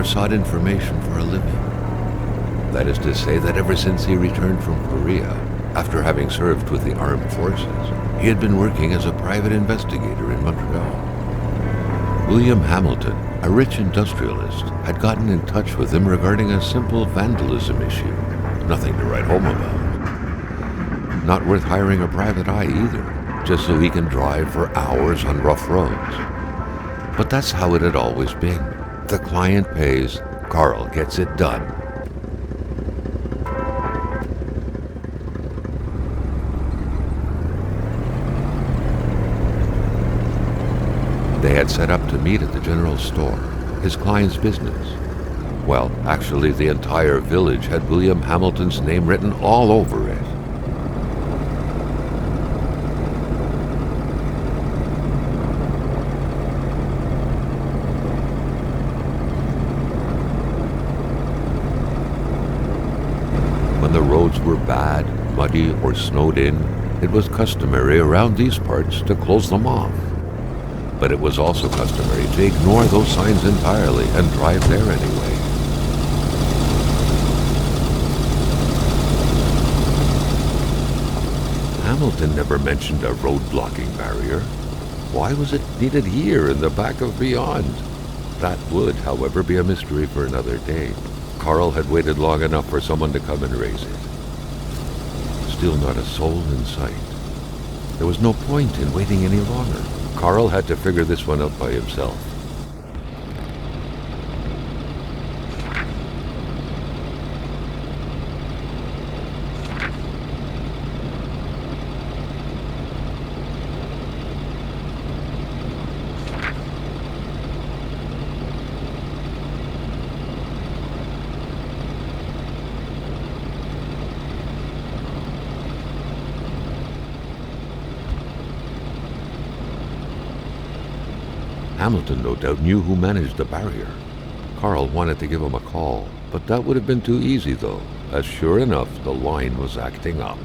sought information for a living. That is to say that ever since he returned from Korea, after having served with the armed forces, he had been working as a private investigator in Montreal. William Hamilton, a rich industrialist, had gotten in touch with him regarding a simple vandalism issue. Nothing to write home about. Not worth hiring a private eye either, just so he can drive for hours on rough roads. But that's how it had always been. The client pays, Carl gets it done. They had set up to meet at the general store, his client's business. Well, actually, the entire village had William Hamilton's name written all over it. When the roads were bad, muddy, or snowed in, it was customary around these parts to close them off. But it was also customary to ignore those signs entirely and drive there anyway. Hamilton never mentioned a road-blocking barrier. Why was it needed here in the back of Beyond? That would, however, be a mystery for another day. Carl had waited long enough for someone to come and raise it. Still not a soul in sight. There was no point in waiting any longer. Carl had to figure this one out by himself. Hamilton no doubt knew who managed the barrier. Carl wanted to give him a call, but that would have been too easy though, as sure enough the line was acting up.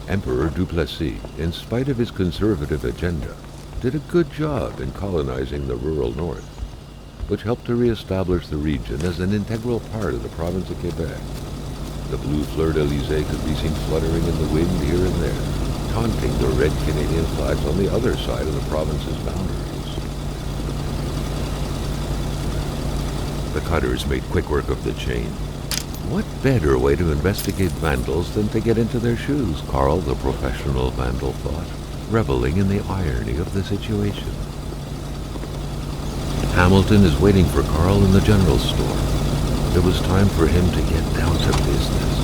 Emperor Duplessis, in spite of his conservative agenda, did a good job in colonizing the rural north, which helped to re-establish the region as an integral part of the province of Quebec. The blue fleur-de-lis could be seen fluttering in the wind here and there, taunting the red Canadian flags on the other side of the province's boundaries. The cutters made quick work of the chain. What better way to investigate vandals than to get into their shoes, Carl, the professional vandal, thought, reveling in the irony of the situation. Hamilton is waiting for Carl in the general store. It was time for him to get down to business.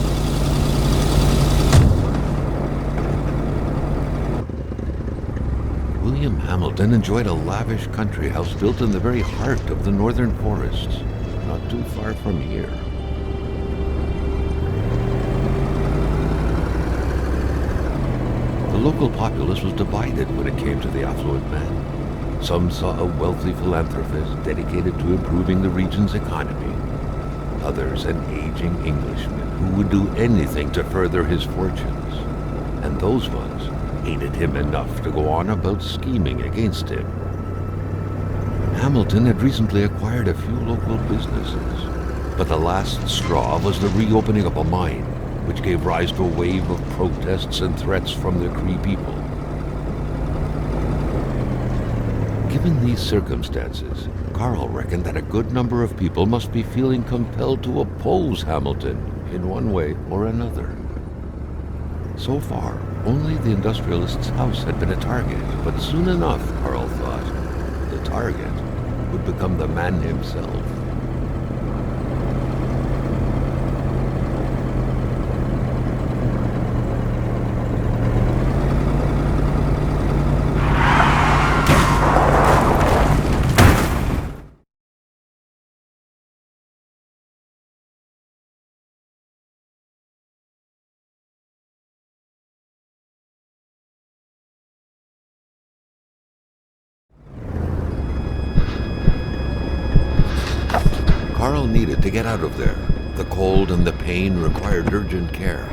William Hamilton enjoyed a lavish country house built in the very heart of the northern forests, not too far from here. The local populace was divided when it came to the affluent man. Some saw a wealthy philanthropist dedicated to improving the region's economy. Others an aging Englishman who would do anything to further his fortunes. And those ones hated him enough to go on about scheming against him. Hamilton had recently acquired a few local businesses, but the last straw was the reopening of a mine, which gave rise to a wave of protests and threats from the Cree people. Given these circumstances, Carl reckoned that a good number of people must be feeling compelled to oppose Hamilton in one way or another. So far, only the industrialist's house had been a target, but soon enough, Carl thought, the target would become the man himself. Carl needed to get out of there. The cold and the pain required urgent care.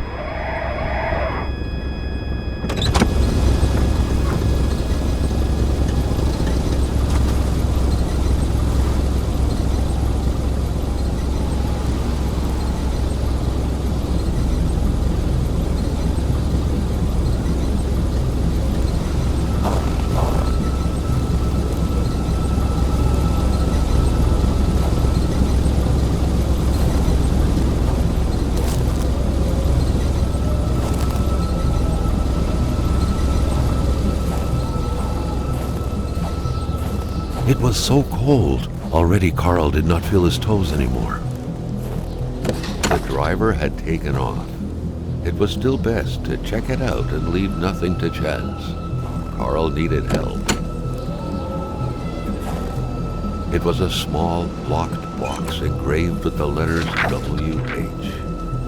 It was so cold. Already Carl did not feel his toes anymore. The driver had taken off. It was still best to check it out and leave nothing to chance. Carl needed help. It was a small, locked box engraved with the letters W.H.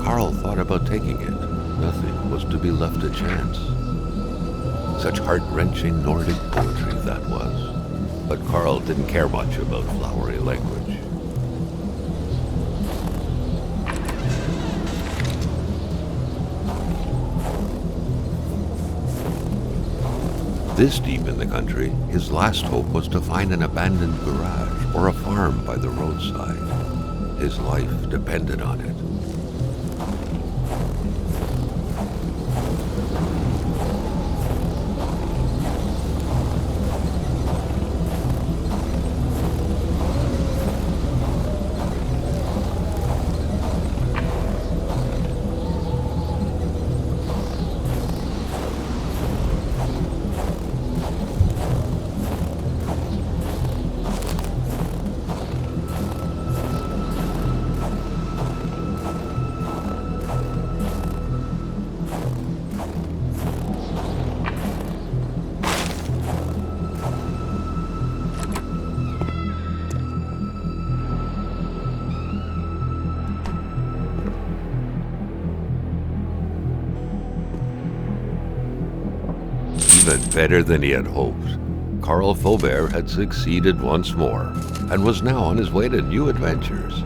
Carl thought about taking it. Nothing was to be left to chance. Such heart-wrenching Nordic poetry that was. But Carl didn't care much about flowery language. This deep in the country, his last hope was to find an abandoned garage or a farm by the roadside. His life depended on it. Even better than he had hoped. Carl Faubert had succeeded once more, and was now on his way to new adventures.